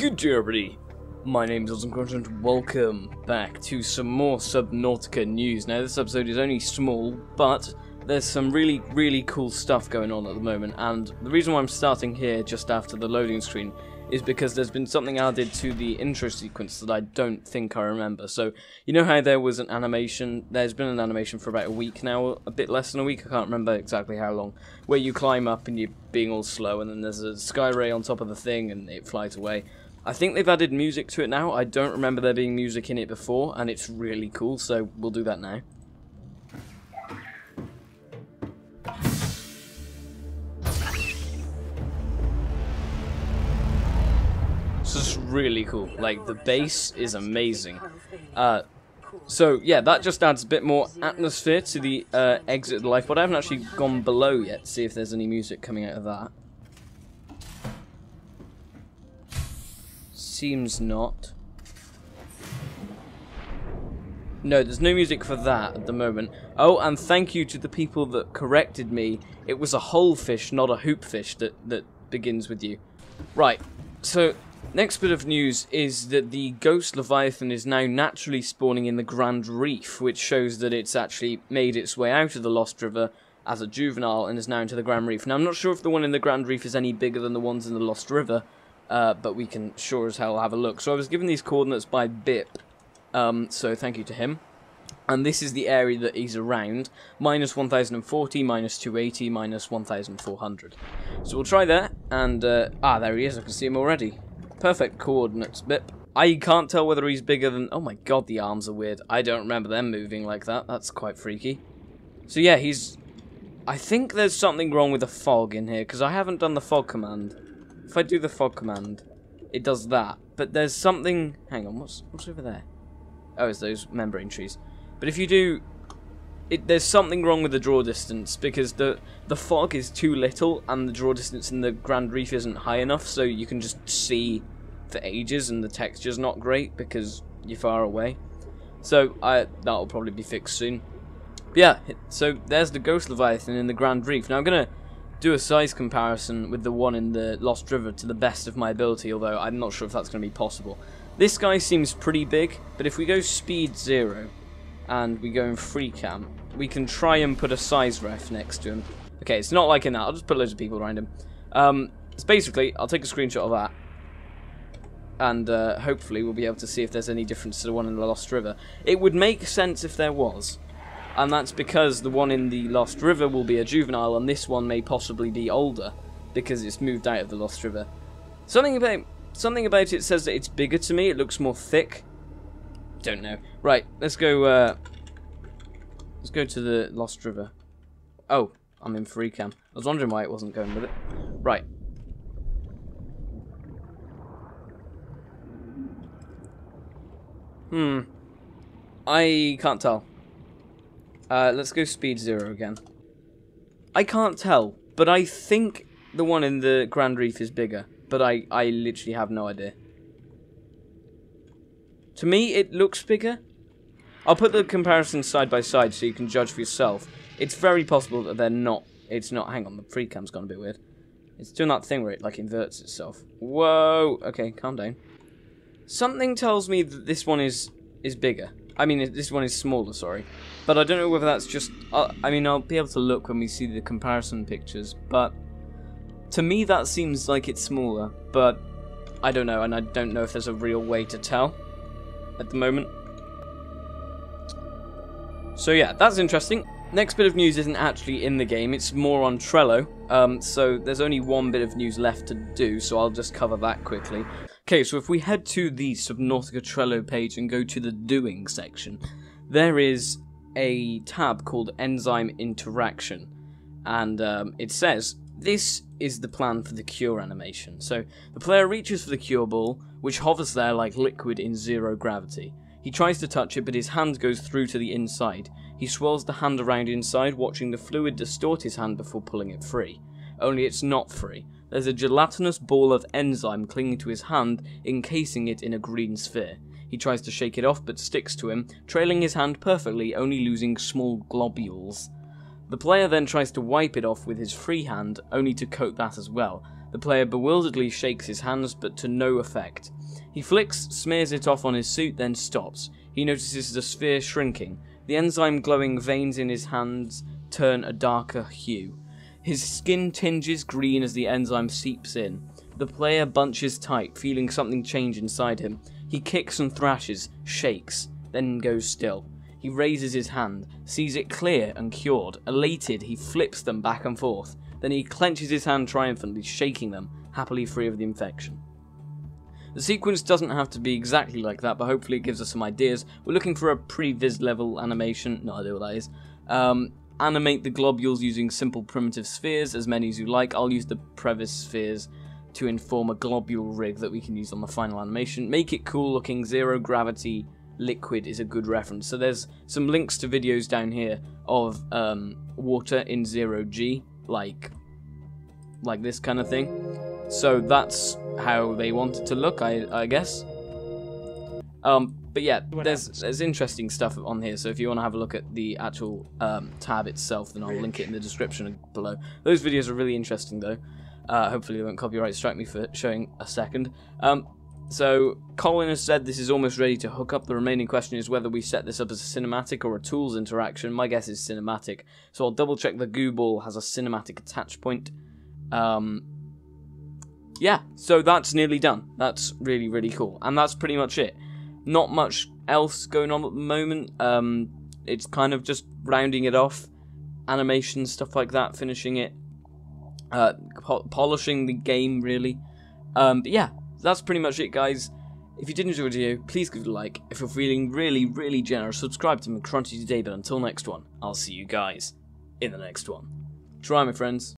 Good day, everybody. My name is Awesomecrunch and welcome back to some more Subnautica news. Now, this episode is only small, but there's some really cool stuff going on at the moment, and the reason why I'm starting here just after the loading screen is because there's been something added to the intro sequence that I don't think I remember. So, you know how there was an animation, there's been an animation for about a week now, a bit less than a week, I can't remember exactly how long, where you climb up and you're being all slow, and then there's a sky ray on top of the thing and it flies away. I think they've added music to it now. I don't remember there being music in it before, and it's really cool, so we'll do that now. This is really cool. Like, the bass is amazing. So, yeah, that just adds a bit more atmosphere to the exit of the lifeboat. I haven't actually gone below yet to see if there's any music coming out of that. Seems not. No, there's no music for that at the moment. Oh, and thank you to the people that corrected me. It was a whole fish, not a hoop fish, that begins with you. Right, so next bit of news is that the ghost Leviathan is now naturally spawning in the Grand Reef, which shows that it's actually made its way out of the Lost River as a juvenile and is now into the Grand Reef. Now, I'm not sure if the one in the Grand Reef is any bigger than the ones in the Lost River, but we can sure as hell have a look. So I was given these coordinates by Bip, so thank you to him. And this is the area that he's around, minus 1040, minus 280, minus 1400. So we'll try that, and, there he is, I can see him already. Perfect coordinates, Bip. I can't tell whether he's bigger than, oh my god, the arms are weird. I don't remember them moving like that, that's quite freaky. So yeah, I think there's something wrong with the fog in here, because I haven't done the fog command. If I do the fog command, it does that. But there's something... Hang on, what's over there? Oh, it's those membrane trees. But if you do... there's something wrong with the draw distance, because the fog is too little, and the draw distance in the Grand Reef isn't high enough, so you can just see for ages, and the texture's not great, because you're far away. So, that'll probably be fixed soon. But yeah, so there's the Ghost Leviathan in the Grand Reef. Now I'm going to do a size comparison with the one in the Lost River to the best of my ability, although I'm not sure if that's going to be possible. This guy seems pretty big, but if we go speed 0 and we go in free cam, we can try and put a size ref next to him. Okay, it's not like in that, I'll just put loads of people around him. So basically, I'll take a screenshot of that, and hopefully we'll be able to see if there's any difference to the one in the Lost River. It would make sense if there was. And that's because the one in the Lost River will be a juvenile, and this one may possibly be older, because it's moved out of the Lost River. Something about it says that it's bigger to me, it looks more thick. Don't know. Right, let's go to the Lost River. Oh, I'm in free cam. I was wondering why it wasn't going with it. Right. I can't tell. Let's go speed 0 again. I can't tell, but I think the one in the Grand Reef is bigger, but I literally have no idea. To me, it looks bigger. I'll put the comparisons side by side so you can judge for yourself. It's very possible that they're not. It's not. Hang on, the free cam's gone a bit weird. It's doing that thing where it like inverts itself. Whoa. Okay, calm down. Something tells me that this one is bigger. I mean, this one is smaller, sorry. But I don't know whether that's just... I mean, I'll be able to look when we see the comparison pictures, but to me that seems like it's smaller, but I don't know, and I don't know if there's a real way to tell at the moment. So yeah, that's interesting. Next bit of news isn't actually in the game, it's more on Trello, so there's only one bit of news left to do, so I'll just cover that quickly. Okay, so if we head to the Subnautica Trello page and go to the Doing section, there is a tab called Enzyme Interaction, and it says, this is the plan for the cure animation. So, the player reaches for the cure ball, which hovers there like liquid in 0 gravity. He tries to touch it, but his hand goes through to the inside. He swirls the hand around inside, watching the fluid distort his hand before pulling it free. Only it's not free. There's a gelatinous ball of enzyme clinging to his hand, encasing it in a green sphere. He tries to shake it off, but sticks to him, trailing his hand perfectly, only losing small globules. The player then tries to wipe it off with his free hand, only to coat that as well. The player bewilderedly shakes his hands, but to no effect. He flicks, smears it off on his suit, then stops. He notices the sphere shrinking. The enzyme glowing veins in his hands turn a darker hue. His skin tinges green as the enzyme seeps in. The player bunches tight, feeling something change inside him. He kicks and thrashes, shakes, then goes still. He raises his hand, sees it clear and cured. Elated, he flips them back and forth. Then he clenches his hand triumphantly, shaking them, happily free of the infection. The sequence doesn't have to be exactly like that, but hopefully it gives us some ideas. We're looking for a pre-vis level animation, no idea what that is. Animate the globules using simple primitive spheres, as many as you like. I'll use the previs spheres to inform a globule rig that we can use on the final animation. Make it cool looking, zero gravity liquid is a good reference. So there's some links to videos down here of water in 0G, like this kind of thing. So that's how they want it to look, I guess. But yeah, there's interesting stuff on here, so if you want to have a look at the actual tab itself, then I'll link it in the description below. Those videos are really interesting, though. Hopefully they won't copyright strike me for showing a second. So Colin has said this is almost ready to hook up. The remaining question is whether we set this up as a cinematic or a tools interaction. My guess is cinematic, so I'll double check the goo ball has a cinematic attach point. Yeah, so that's nearly done. That's really, really cool. And that's pretty much it. Not much else going on at the moment. It's kind of just rounding it off. Animation, stuff like that, finishing it. Polishing the game, really. But yeah, that's pretty much it, guys. If you did enjoy the video, please give it a like. If you're feeling really, really generous, subscribe to McCrunchy today. But until next one, I'll see you guys in the next one. Try, my friends.